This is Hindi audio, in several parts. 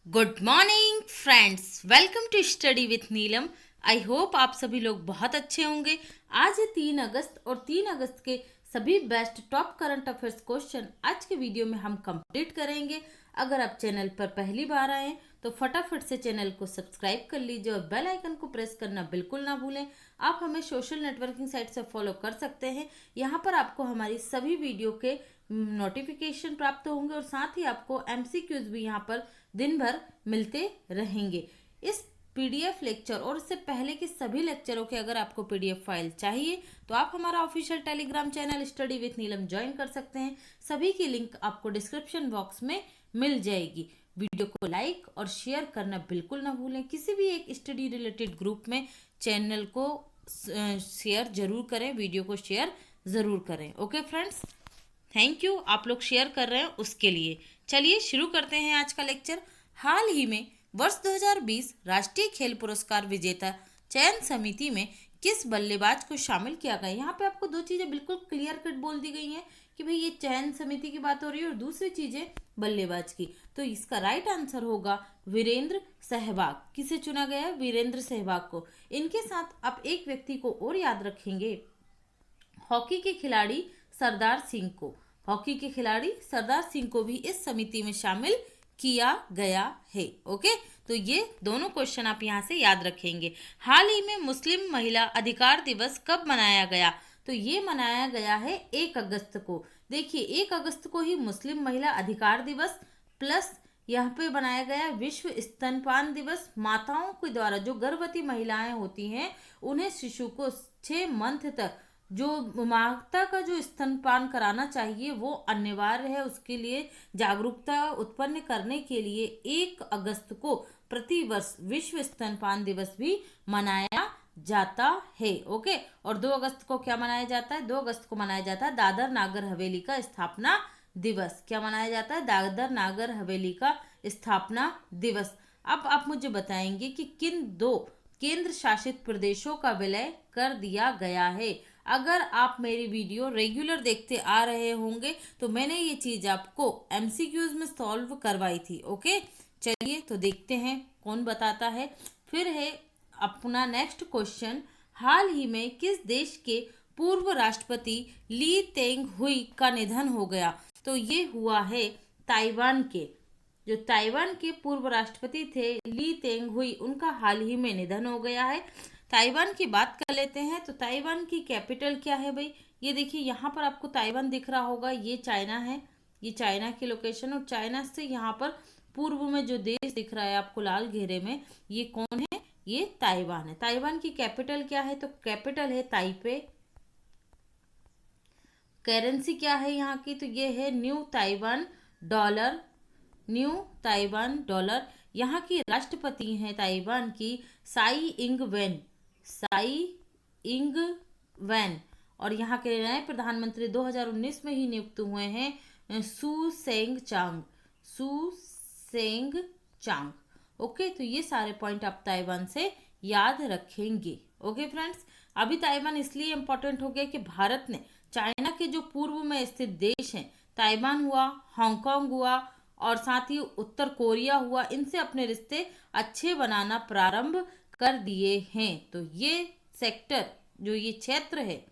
Good morning friends, welcome to study with Neelam. I hope आप सभी लोग बहुत अच्छे होंगे। आज है 3 अगस्त और 3 अगस्त के सभी best top current affairs question आज के वीडियो में हम कंप्लीट करेंगे। अगर आप चैनल पर पहली बार आए तो फटाफट से चैनल को सब्सक्राइब कर लीजिए और बेल आइकन को प्रेस करना बिल्कुल ना भूलें। आप हमें सोशल नेटवर्किंग साइट से फॉलो कर सकते हैं। यहाँ पर आपको हमारी सभी वीडियो के नोटिफिकेशन प्राप्त होंगे और साथ ही आपको एमसीक्यूज भी यहाँ पर दिन भर मिलते रहेंगे। इस पीडीएफ लेक्चर और इससे पहले के सभी लेक्चरों के अगर आपको पीडीएफ फाइल चाहिए तो आप हमारा official Telegram channel study with Neelam join कर सकते हैं। सभी की लिंक आपको डिस्क्रिप्शन बॉक्स में मिल जाएगी। वीडियो को लाइक और शेयर करना बिल्कुल ना भूलें। किसी भी एक स्टडी रिलेटेड ग्रुप में चैनल को शेयर जरूर करें, वीडियो को शेयर ज़रूर करें। ओके फ्रेंड्स, थैंक यू, आप लोग शेयर कर रहे हैं उसके लिए। चलिए शुरू करते हैं आज का लेक्चर। हाल ही में वर्ष 2020 राष्ट्रीय खेल पुरस्कार विजेता चयन समिति में किस बल्लेबाज को शामिल किया गया। यहाँ पे आपको दो चीज़ें बिल्कुल क्लियर कट बोल दी गई हैं कि भाई ये चयन समिति की बात हो रही है और दूसरी चीज़ें बल्लेबाज की। तो इसका राइट आंसर होगा वीरेंद्र सहवाग। किसे चुना गया है? वीरेंद्र सहवाग को। इनके साथ आप एक व्यक्ति को और याद रखेंगे, हॉकी के खिलाड़ी सरदार सिंह को। हॉकी के खिलाड़ी सरदार सिंह को भी इस समिति में शामिल किया गया है। ओके, तो ये दोनों क्वेश्चन आप यहाँ से याद रखेंगे। हाल ही में मुस्लिम महिला अधिकार दिवस कब मनाया गया? तो ये मनाया गया है 1 अगस्त को। देखिए 1 अगस्त को ही मुस्लिम महिला अधिकार दिवस प्लस यहाँ पे बनाया गया विश्व स्तनपान दिवस। माताओं के द्वारा जो गर्भवती महिलाएं होती हैं उन्हें शिशु को 6 मंथ तक जो माता का जो स्तनपान कराना चाहिए वो अनिवार्य है। उसके लिए जागरूकता उत्पन्न करने के लिए 1 अगस्त को प्रतिवर्ष विश्व स्तनपान दिवस भी मनाया जाता है। ओके, और 2 अगस्त को क्या मनाया जाता है? 2 अगस्त को मनाया जाता है दादर नागर हवेली का स्थापना दिवस। क्या मनाया जाता है? दादर नागर हवेली का स्थापना दिवस। अब आप मुझे बताएंगे कि किन 2 केंद्र शासित प्रदेशों का विलय कर दिया गया है। अगर आप मेरी वीडियो रेगुलर देखते आ रहे होंगे तो मैंने ये चीज आपको एमसीक्यूज में सॉल्व करवाई थी। ओके, चलिए तो देखते हैं कौन बताता है। फिर है अपना नेक्स्ट क्वेश्चन, हाल ही में किस देश के पूर्व राष्ट्रपति ली तेंग हुई का निधन हो गया? तो ये हुआ है ताइवान के। जो ताइवान के पूर्व राष्ट्रपति थे ली तेंग हुई, उनका हाल ही में निधन हो गया है। ताइवान की बात कर लेते हैं तो ताइवान की कैपिटल क्या है भाई? ये देखिए यहाँ पर आपको ताइवान दिख रहा होगा, ये चाइना है, ये चाइना की लोकेशन। और चाइना से यहाँ पर पूर्व में जो देश दिख रहा है आपको लाल घेरे में, ये कौन है? ये ताइवान है। ताइवान की कैपिटल क्या है? तो कैपिटल है ताइपे। करेंसी क्या है यहाँ की? तो ये है new Taiwan dollar. New Taiwan dollar. यहाँ की राष्ट्रपति हैं ताइवान की साई इंग वेन। साई इंग वैन। और यहाँ के नए प्रधानमंत्री 2019 में ही नियुक्त हुए हैं सू सेंग चांग। सू सेंग चांग। ओके, तो ये सारे पॉइंट आप ताइवान से याद रखेंगे। ओके फ्रेंड्स, अभी ताइवान इसलिए इम्पोर्टेंट हो गया कि भारत ने चाइना के जो पूर्व में स्थित देश हैं, ताइवान हुआ, हांगकांग हुआ और साथ ही उत्तर कोरिया हुआ, इनसे अपने रिश्ते अच्छे बनाना प्रारंभ कर दिए हैं। तो ये सेक्टर, जो ये क्षेत्र है,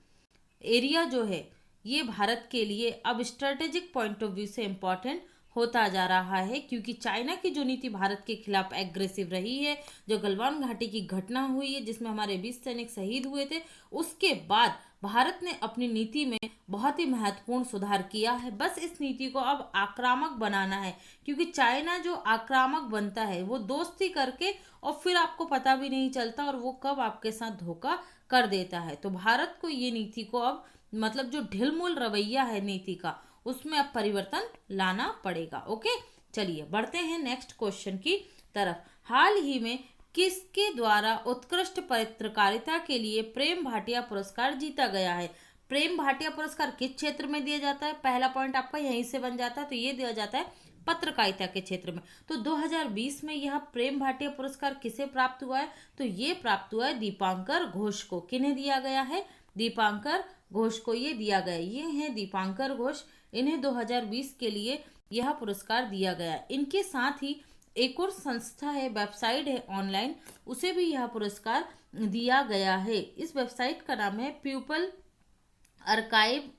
एरिया जो है, ये भारत के लिए अब स्ट्रेटेजिक पॉइंट ऑफ व्यू से इम्पोर्टेंट होता जा रहा है, क्योंकि चाइना की जो नीति भारत के खिलाफ एग्रेसिव रही है, जो गलवान घाटी की घटना हुई है जिसमें हमारे 20 सैनिक शहीद हुए थे, उसके बाद भारत ने अपनी नीति में बहुत ही महत्वपूर्ण सुधार किया है। बस इस नीति को अब आक्रामक बनाना है, क्योंकि चाइना जो आक्रामक बनता है वो दोस्ती करके और फिर आपको पता भी नहीं चलता और वो कब आपके साथ धोखा कर देता है। तो भारत को ये नीति को अब मतलब जो ढिलमुल रवैया है नीति का, उसमें अब परिवर्तन लाना पड़ेगा। ओके, चलिए बढ़ते हैं नेक्स्ट क्वेश्चन की तरफ। हाल ही में किसके द्वारा उत्कृष्ट पत्रकारिता के लिए प्रेम भाटिया पुरस्कार जीता गया है? प्रेम भाटिया पुरस्कार किस क्षेत्र में दिया जाता है? पहला पॉइंट आपका यहीं से बन जाता है। तो ये दिया जाता है पत्रकारिता के क्षेत्र में। तो 2020 में यह प्रेम भाटिया पुरस्कार किसे प्राप्त हुआ है? तो ये प्राप्त हुआ है दीपांकर घोष को। किन्हें दिया गया है? दीपांकर घोष को ये दिया गया। ये हैं दीपांकर घोष, इन्हें 2020 के लिए यह पुरस्कार दिया गया। इनके साथ ही एक और संस्था है, वेबसाइट है ऑनलाइन, उसे भी यह पुरस्कार दिया गया है। इस वेबसाइट का नाम है people archive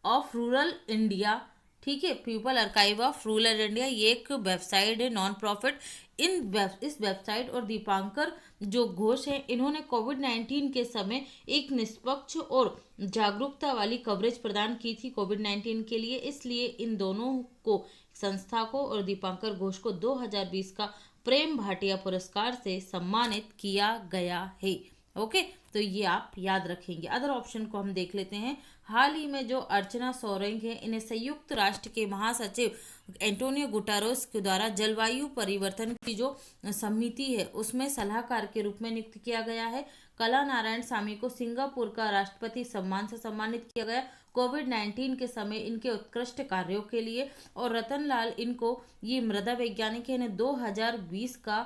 of rural India. ठीक है, people archive of rural India, ये एक वेबसाइट है नॉन प्रॉफिट। इस वेबसाइट और दीपांकर जो घोष है, इन्होंने कोविड-19 के समय एक निष्पक्ष और जागरूकता वाली कवरेज प्रदान की थी कोविड-19 के लिए, इसलिए इन दोनों को, संस्था को और दीपांकर घोष को 2020 का प्रेम भाटिया पुरस्कार से सम्मानित किया गया है। ओके, तो ये आप याद रखेंगे। अदर ऑप्शन को हम देख लेते हैं। हाल ही में जो अर्चना सोरेंग है, इन्हें संयुक्त राष्ट्र के महासचिव एंटोनियो गुटेरेस के द्वारा जलवायु परिवर्तन की जो समिति है उसमें सलाहकार के रूप में नियुक्त किया गया है। कला नारायण स्वामी को सिंगापुर का राष्ट्रपति सम्मान से सम्मानित किया गया कोविड-19 के समय इनके उत्कृष्ट कार्यों के लिए। और रतन लाल, इनको ये मृदा वैज्ञानिक है, इन्हें 2020 का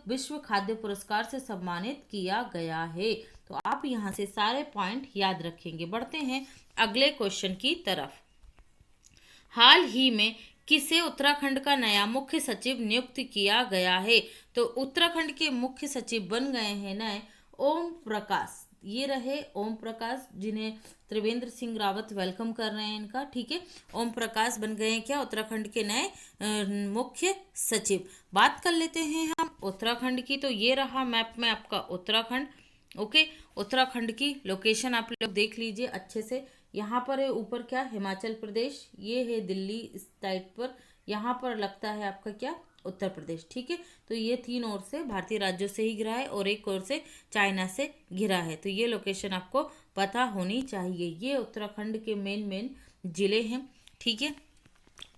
विश्व खाद्य पुरस्कार से सम्मानित किया गया है। तो आप यहाँ से सारे पॉइंट याद रखेंगे। बढ़ते हैं अगले क्वेश्चन की तरफ। हाल ही में किसे उत्तराखंड का नया मुख्य सचिव नियुक्त किया गया है? तो उत्तराखंड के मुख्य सचिव बन गए हैं नए ओम प्रकाश। ये रहे ओम प्रकाश, जिन्हें त्रिवेंद्र सिंह रावत वेलकम कर रहे हैं इनका। ठीक है, ओम प्रकाश बन गए हैं क्या उत्तराखंड के नए मुख्य सचिव। बात कर लेते हैं हम उत्तराखंड की। तो ये रहा मैप में आपका उत्तराखंड। ओके, उत्तराखंड की लोकेशन आप लोग देख लीजिए अच्छे से। यहाँ पर है ऊपर क्या, हिमाचल प्रदेश, ये है दिल्ली इस साइड पर, यहाँ पर लगता है आपका क्या, उत्तर प्रदेश। ठीक है, तो ये 3 ओर से भारतीय राज्यों से ही घिरा है और एक ओर से चाइना से घिरा है। तो ये लोकेशन आपको पता होनी चाहिए। ये उत्तराखंड के मेन जिले हैं। ठीक है,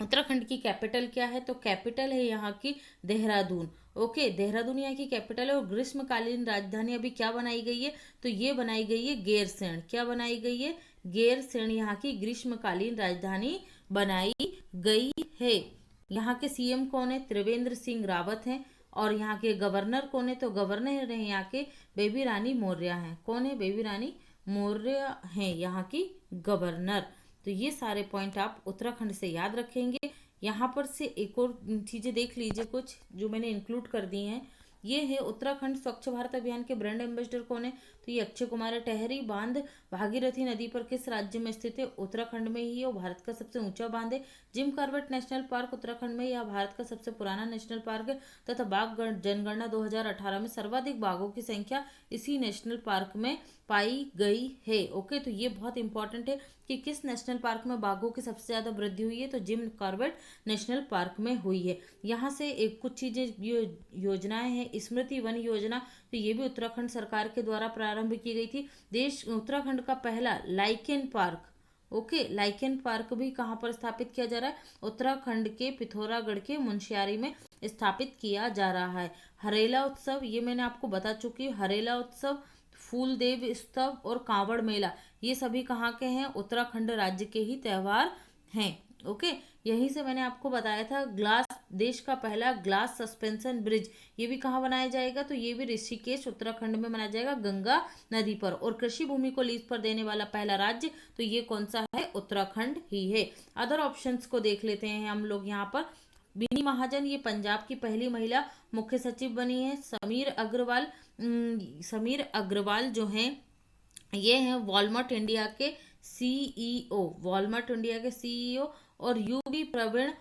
उत्तराखंड की कैपिटल क्या है? तो कैपिटल है यहाँ की देहरादून। ओके, देहरादून यहाँ की कैपिटल है। और ग्रीष्मकालीन राजधानी अभी क्या बनाई गई है? तो ये बनाई गई है गैरसैंण। क्या बनाई गई है? गैरसैंण यहाँ की ग्रीष्मकालीन राजधानी बनाई गई है। यहाँ के सीएम कौन है? त्रिवेंद्र सिंह रावत हैं। और यहाँ के गवर्नर कौन है? तो गवर्नर है यहाँ के बेबी रानी मौर्य हैं। कौन है? बेबी रानी मौर्य हैं यहाँ की गवर्नर। तो ये सारे पॉइंट आप उत्तराखंड से याद रखेंगे। यहाँ पर से एक और चीज़ें देख लीजिए कुछ जो मैंने इंक्लूड कर दी हैं। ये है उत्तराखंड स्वच्छ भारत अभियान के ब्रांड एम्बेसडर कौन है? तो ये अक्षय कुमार है। टहरी बांध भागीरथी नदी पर किस राज्य में स्थित है? उत्तराखंड में ही है। वो भारत का सबसे ऊंचा बांध है। Jim Corbett national park Uttarakhand में, यह भारत का सबसे पुराना नेशनल पार्क है। तथा बाघ जनगणना 2018 में सर्वाधिक बाघों की संख्या इसी नेशनल पार्क में पाई गई है। ओके, तो ये बहुत इंपॉर्टेंट है कि किस नेशनल पार्क में बाघों की सबसे ज्यादा वृद्धि हुई है? तो जिम कॉर्बेट नेशनल पार्क में हुई है। यहाँ से एक कुछ चीजें योजनाएं हैं। स्मृति वन योजना, तो ये भी उत्तराखंड सरकार के द्वारा प्रारंभ की गई थी। उत्तराखंड का पहला lichen park, okay, lichen park भी कहाँ पर स्थापित किया जा रहा है? उत्तराखंड के पिथौरागढ़ के मुनस्यारी में स्थापित किया जा रहा है। हरेला उत्सव, ये मैंने आपको बता चुकी हूँ। हरेला उत्सव, फूलदेव उत्सव और कांवड़ मेला, ये सभी कहाँ के हैं? उत्तराखंड राज्य के ही त्योहार हैं। ओके, यहीं से मैंने आपको बताया था ग्लास, देश का पहला ग्लास सस्पेंशन ब्रिज, ये भी कहाँ बनाया जाएगा? तो ये भी ऋषिकेश उत्तराखंड में बनाया जाएगा, गंगा नदी पर। और कृषि भूमि को लीज पर देने वाला पहला राज्य, तो ये कौन सा है? उत्तराखंड ही है। अदर ऑप्शंस को देख लेते हैं हम लोग यहाँ पर। बिनी महाजन, ये पंजाब की पहली महिला मुख्य सचिव बनी है। समीर अग्रवाल जो हैं, ये हैं वॉलमार्ट इंडिया के सीईओ, वॉलमार्ट इंडिया के सीईओ। और यूवी प्रवीण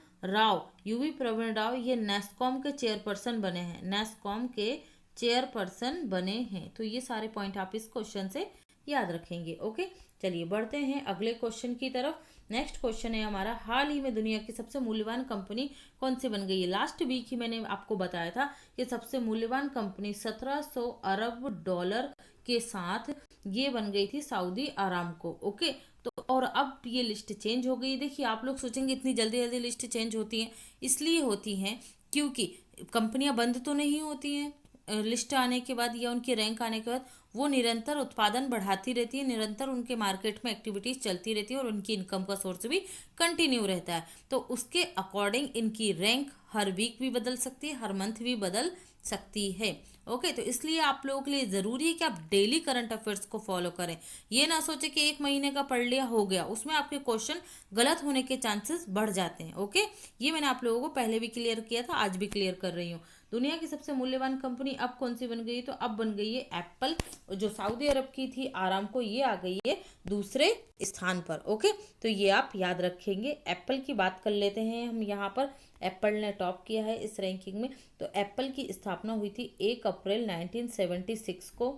राव ये नेस्कॉम के चेयरपर्सन बने हैं, नेस्कॉम के चेयरपर्सन बने हैं। तो ये सारे पॉइंट आप इस क्वेश्चन से याद रखेंगे। ओके, चलिए बढ़ते हैं अगले क्वेश्चन की तरफ। नेक्स्ट क्वेश्चन है हमारा, हाल ही में दुनिया की सबसे मूल्यवान कंपनी कौन सी बन गई है? लास्ट वीक ही मैंने आपको बताया था कि सबसे मूल्यवान कंपनी 1700 अरब डॉलर के साथ ये बन गई थी सऊदी अरामको। ओके, तो और अब ये लिस्ट चेंज हो गई। देखिए, आप लोग सोचेंगे इतनी जल्दी जल्दी लिस्ट चेंज होती है, इसलिए होती हैं क्योंकि कंपनियां बंद तो नहीं होती हैं लिस्ट आने के बाद या उनकी रैंक आने के बाद, वो निरंतर उत्पादन बढ़ाती रहती है, निरंतर उनके मार्केट में एक्टिविटीज चलती रहती है और उनकी इनकम का सोर्स भी कंटिन्यू रहता है। तो उसके अकॉर्डिंग इनकी रैंक हर वीक भी बदल सकती है, हर मंथ भी बदल सकती है। ओके, तो इसलिए आप लोगों के लिए ज़रूरी है कि आप डेली करंट अफेयर्स को फॉलो करें। ये ना सोचे कि एक महीने का पढ़ लिया हो गया, उसमें आपके क्वेश्चन गलत होने के चांसेस बढ़ जाते हैं। ओके, ये मैंने आप लोगों को पहले भी क्लियर किया था, आज भी क्लियर कर रही हूँ। दुनिया की सबसे मूल्यवान कंपनी अब कौन सी बन गई है? तो अब बन गई है एप्पल। जो सऊदी अरब की थी आरामको, ये आ गई है दूसरे स्थान पर। ओके, तो ये आप याद रखेंगे। एप्पल की बात कर लेते हैं हम यहाँ पर। एप्पल ने टॉप किया है इस रैंकिंग में। तो एप्पल की स्थापना हुई थी 1 अप्रैल 1976 को।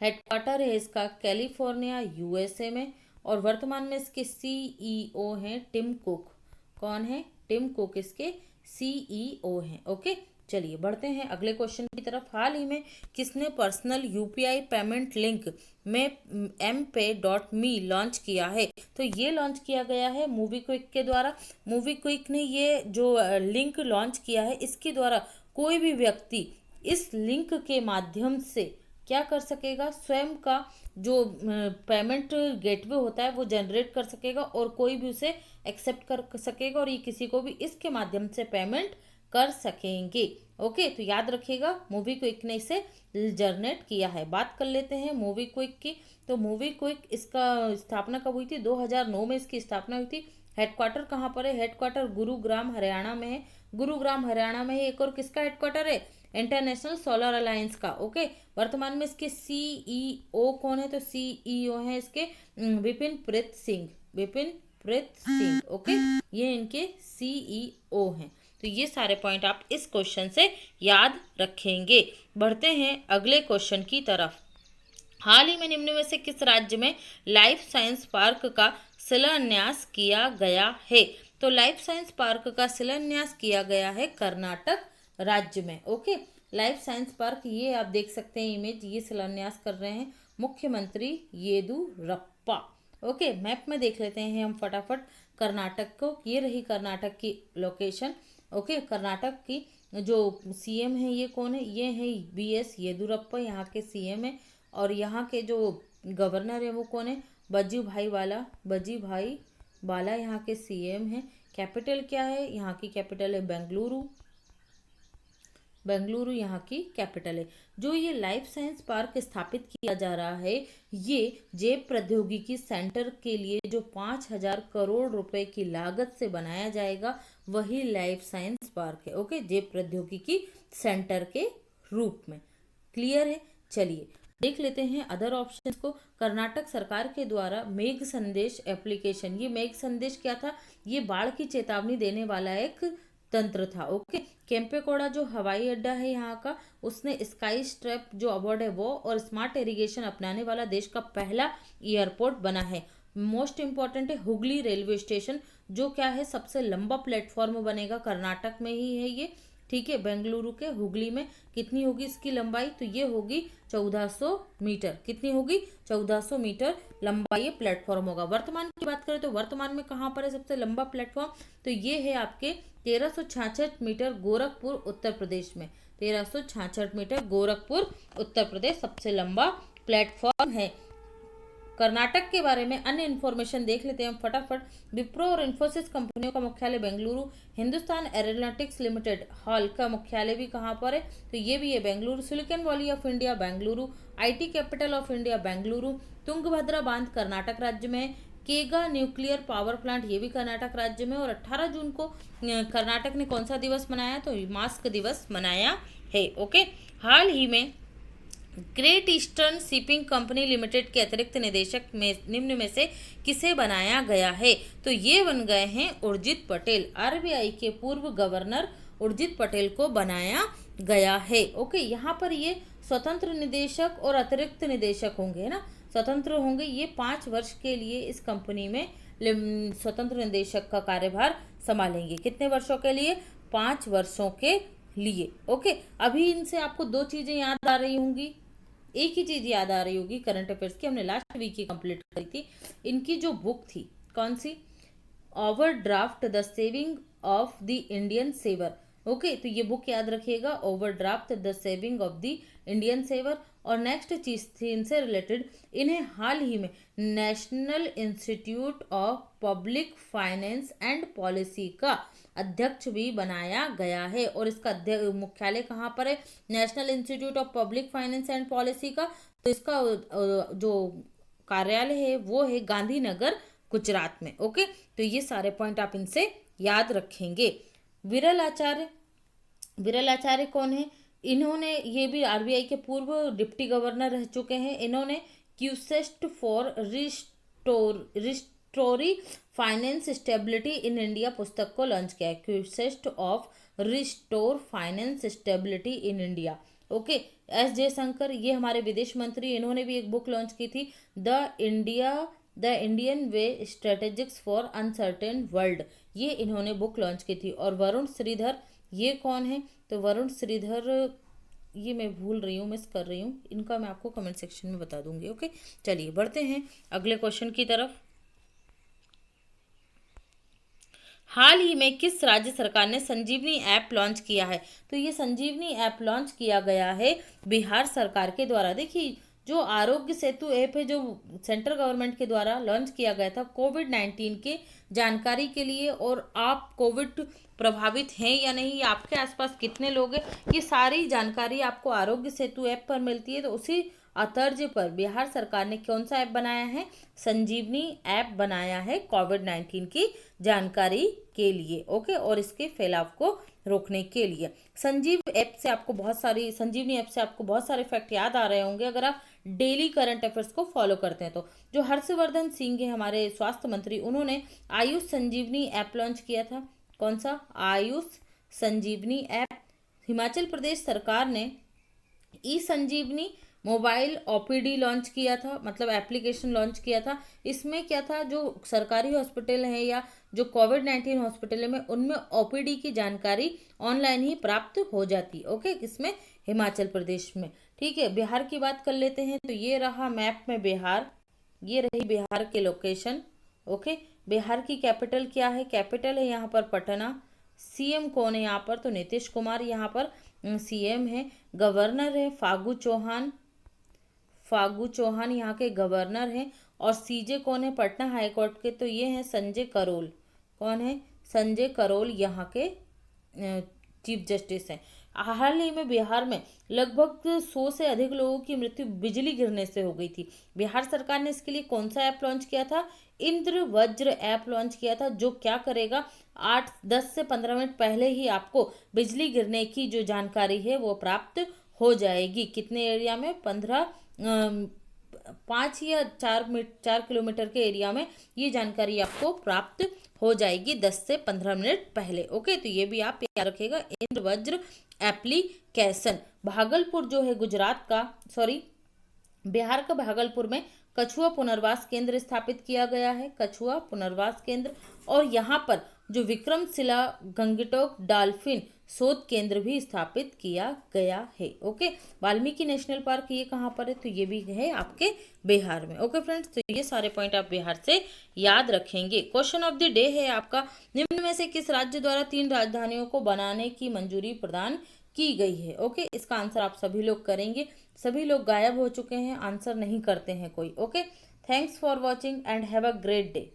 हेडक्वार्टर है इसका कैलिफोर्निया यूएसए में। और वर्तमान में इसके सीईओ हैं टिम कुक। कौन है? टिम कुक इसके सीईओ हैं। ओके, चलिए बढ़ते हैं अगले क्वेश्चन की तरफ। हाल ही में किसने पर्सनल यूपीआई पेमेंट लिंक में mPay.me लॉन्च किया है? तो ये लॉन्च किया गया है मूवीक्विक के द्वारा। मूवीक्विक ने ये जो लिंक लॉन्च किया है, इसके द्वारा कोई भी व्यक्ति इस लिंक के माध्यम से क्या कर सकेगा? स्वयं का जो पेमेंट गेटवे होता है वो जनरेट कर सकेगा और कोई भी उसे एक्सेप्ट कर सकेगा और ये किसी को भी इसके माध्यम से पेमेंट कर सकेंगे। ओके, तो याद रखिएगा मूवीक्विक ने इसे जनरेट किया है। बात कर लेते हैं मूवीक्विक की। तो मूवीक्विक इसका स्थापना कब हुई थी? 2009 में इसकी स्थापना हुई थी। हेडक्वार्टर कहाँ पर है? हेडक्वार्टर गुरुग्राम हरियाणा में है। गुरुग्राम हरियाणा में है। एक और किसका हेडक्वार्टर है? इंटरनेशनल सोलर अलायंस का। ओके, वर्तमान में इसके सीईओ कौन है? तो सीईओ है इसके विपिन प्रीत सिंह। विपिन प्रीत सिंह। ओके, ये इनके सीईओ हैं। तो ये सारे पॉइंट आप इस क्वेश्चन से याद रखेंगे। बढ़ते हैं अगले क्वेश्चन की तरफ। हाल ही में निम्न में से किस राज्य में लाइफ साइंस पार्क का शिलान्यास किया गया है? तो लाइफ साइंस पार्क का शिलान्यास किया गया है कर्नाटक राज्य में। ओके, लाइफ साइंस पार्क, ये आप देख सकते हैं इमेज, ये शिलान्यास कर रहे हैं मुख्यमंत्री येदुरप्पा। ओके, मैप में देख लेते हैं हम फटाफट कर्नाटक को। ये रही कर्नाटक की लोकेशन। ओके, कर्नाटक की जो सीएम है ये कौन है? ये है बीएस येदुरप्पा, यहाँ के सीएम है। और यहाँ के जो गवर्नर है वो कौन है? बजूभाई वाला यहाँ के सीएम है। कैपिटल क्या है? यहाँ की कैपिटल है बेंगलुरु। बेंगलुरु यहाँ की कैपिटल है। जो ये लाइफ साइंस पार्क स्थापित किया जा रहा है, ये जैव प्रौद्योगिकी सेंटर के लिए जो 5,000 करोड़ रुपए की लागत से बनाया जाएगा, वही लाइफ साइंस पार्क है। ओके, जैव प्रौद्योगिकी सेंटर के रूप में। क्लियर है? चलिए देख लेते हैं अदर ऑप्शंस को। कर्नाटक सरकार के द्वारा मेघ संदेश एप्लीकेशन। ये मेघ संदेश क्या था? ये बाढ़ की चेतावनी देने वाला एक तंत्र था। ओके, केम्पेगौड़ा जो हवाई अड्डा है यहाँ का, उसने स्काई स्ट्रैप जो अवार्ड है वो, और स्मार्ट इरिगेशन अपनाने वाला देश का पहला एयरपोर्ट बना है। मोस्ट इंपॉर्टेंट है हुगली रेलवे स्टेशन, जो क्या है सबसे लंबा प्लेटफॉर्म बनेगा, कर्नाटक में ही है ये। ठीक है, बेंगलुरु के हुगली में। कितनी होगी इसकी लंबाई? तो ये होगी 1400 मीटर। कितनी होगी? 1400 मीटर लंबा ये प्लेटफॉर्म होगा। वर्तमान की बात करें तो वर्तमान में कहाँ पर है सबसे लंबा प्लेटफॉर्म? तो ये है आपके 1366 मीटर गोरखपुर उत्तर प्रदेश में। 1366 मीटर गोरखपुर उत्तर प्रदेश सबसे लंबा प्लेटफॉर्म है। कर्नाटक के बारे में अन्य इन्फॉर्मेशन देख लेते हैं फटाफट। विप्रो और इन्फोसिस कंपनियों का मुख्यालय Bengaluru. Hindustan aeronautics limited hall का मुख्यालय भी कहाँ पर है? तो ये भी है Bengaluru. Silicon valley of India Bengaluru. IT capital of India Bengaluru. Tungabhadra बांध कर्नाटक राज्य में। केगा न्यूक्लियर पावर प्लांट, ये भी कर्नाटक राज्य में। और 18 जून को कर्नाटक ने कौन सा दिवस मनाया? तो मास्क दिवस मनाया है। ओके, हाल ही में great eastern shipping company limited के अतिरिक्त निदेशक में निम्न में से किसे बनाया गया है? तो ये बन गए हैं उर्जित पटेल। आरबीआई के पूर्व गवर्नर उर्जित पटेल को बनाया गया है। ओके, यहाँ पर ये स्वतंत्र निदेशक और अतिरिक्त निदेशक होंगे ना, स्वतंत्र होंगे। ये 5 वर्ष के लिए इस कंपनी में स्वतंत्र निदेशक का कार्यभार संभालेंगे। कितने वर्षों के लिए? 5 वर्षों के लिए। ओके, अभी इनसे आपको 2 चीजें याद आ रही होंगी, एक ही चीज याद आ रही होगी करंट अफेयर्स की, हमने लास्ट वीक ही कंप्लीट करी थी। इनकी जो बुक थी कौन सी? Overdraft the saving of the Indian saver. Okay, तो ये बुक याद रखिएगा, overdraft the saving of the Indian saver. और नेक्स्ट चीज थी इनसे रिलेटेड, इन्हें हाल ही में national institute of public finance and policy का अध्यक्ष भी बनाया गया है। और इसका मुख्यालय कहाँ पर है? National institute of public finance and policy का, तो इसका जो कार्यालय है वो है गांधीनगर, गुजरात में। ओके, तो ये सारे पॉइंट आप इनसे याद रखेंगे। विरल आचार्य, विरल आचार्य कौन है? इन्होंने, ये भी आरबीआई के पूर्व डिप्टी गवर्नर रह चुके हैं। इन्होंने quest for restoring finance stability in India पुस्तक को लॉन्च किया है। Quest of restore finance stability in India. Okay, S Jaishankar, ये हमारे विदेश मंत्री, इन्होंने भी एक बुक लॉन्च की थी, the Indian way strategies for uncertain world, ये इन्होंने बुक लॉन्च की थी। और वरुण श्रीधर, ये कौन है? तो वरुण श्रीधर, ये मैं भूल रही हूँ, मिस कर रही हूँ, इनका मैं आपको कमेंट सेक्शन में बता दूंगी। ओके, चलिए बढ़ते हैं अगले क्वेश्चन की तरफ। हाल ही में किस राज्य सरकार ने संजीवनी ऐप लॉन्च किया है? तो ये संजीवनी ऐप लॉन्च किया गया है बिहार सरकार के द्वारा। देखिए, जो आरोग्य सेतु ऐप है, जो सेंट्रल गवर्नमेंट के द्वारा लॉन्च किया गया था कोविड-19 के जानकारी के लिए, और आप कोविड प्रभावित हैं या नहीं, आपके आसपास कितने लोग हैं, ये सारी जानकारी आपको आरोग्य सेतु ऐप पर मिलती है। तो उसी तर्ज पर बिहार सरकार ने कौन सा ऐप बनाया है? संजीवनी ऐप बनाया है कोविड-19 की जानकारी के लिए। ओके, और इसके फैलाव को रोकने के लिए। संजीवनी ऐप से आपको बहुत सारे फैक्ट याद आ रहे होंगे अगर आप डेली करंट अफेयर्स को फॉलो करते हैं। तो जो हर्षवर्धन सिंह है हमारे स्वास्थ्य मंत्री, उन्होंने आयुष संजीवनी ऐप लॉन्च किया था। कौन सा? आयुष संजीवनी ऐप। हिमाचल प्रदेश सरकार ने ई संजीवनी मोबाइल ओपीडी लॉन्च किया था, मतलब एप्लीकेशन लॉन्च किया था। इसमें क्या था, जो सरकारी हॉस्पिटल है या जो कोविड-19 हॉस्पिटल में, उनमें ओपीडी की जानकारी ऑनलाइन ही प्राप्त हो जाती। ओके, किसमें? हिमाचल प्रदेश में। ठीक है, बिहार की बात कर लेते हैं। तो ये रहा मैप में बिहार, ये रही बिहार के लोकेशन। ओके, बिहार की कैपिटल क्या है? कैपिटल है यहाँ पर पटना। सीएम कौन है यहाँ पर? तो नीतीश कुमार यहाँ पर सीएम है। गवर्नर है फागू चौहान, फागू चौहान यहाँ के गवर्नर हैं। और सीजे कौन है पटना हाई कोर्ट के? तो ये हैं संजय करोल। कौन है? संजय करोल यहाँ के चीफ जस्टिस हैं। हाल ही में बिहार में लगभग 100 से अधिक लोगों की मृत्यु बिजली गिरने से हो गई थी। बिहार सरकार ने इसके लिए कौन सा ऐप लॉन्च किया था? इंद्र वज्र ऐप लॉन्च किया था, जो क्या करेगा, 10 से 15 मिनट पहले ही आपको बिजली गिरने की जो जानकारी है वो प्राप्त हो जाएगी। कितने एरिया में? 5 या 4 किलोमीटर के एरिया में ये जानकारी आपको प्राप्त हो जाएगी 10 से 15 मिनट पहले। ओके, तो ये भी आप याद रखिएगा, इंद्र वज्र एप्लीकेशन। भागलपुर जो है गुजरात का, सॉरी बिहार का भागलपुर में कछुआ पुनर्वास केंद्र स्थापित किया गया है, कछुआ पुनर्वास केंद्र। और यहाँ पर जो विक्रमशिला गंगटोक डॉल्फिन शोध केंद्र भी स्थापित किया गया है। ओके, वाल्मीकि नेशनल पार्क ये कहाँ पर है? तो ये भी है आपके बिहार में। ओके फ्रेंड्स, तो ये सारे पॉइंट आप बिहार से याद रखेंगे। क्वेश्चन ऑफ द डे है आपका, निम्न में से किस राज्य द्वारा 3 राजधानियों को बनाने की मंजूरी प्रदान की गई है? ओके, इसका आंसर आप सभी लोग करेंगे। सभी लोग गायब हो चुके हैं, आंसर नहीं करते हैं कोई। Okay, thanks for watching and have a great day.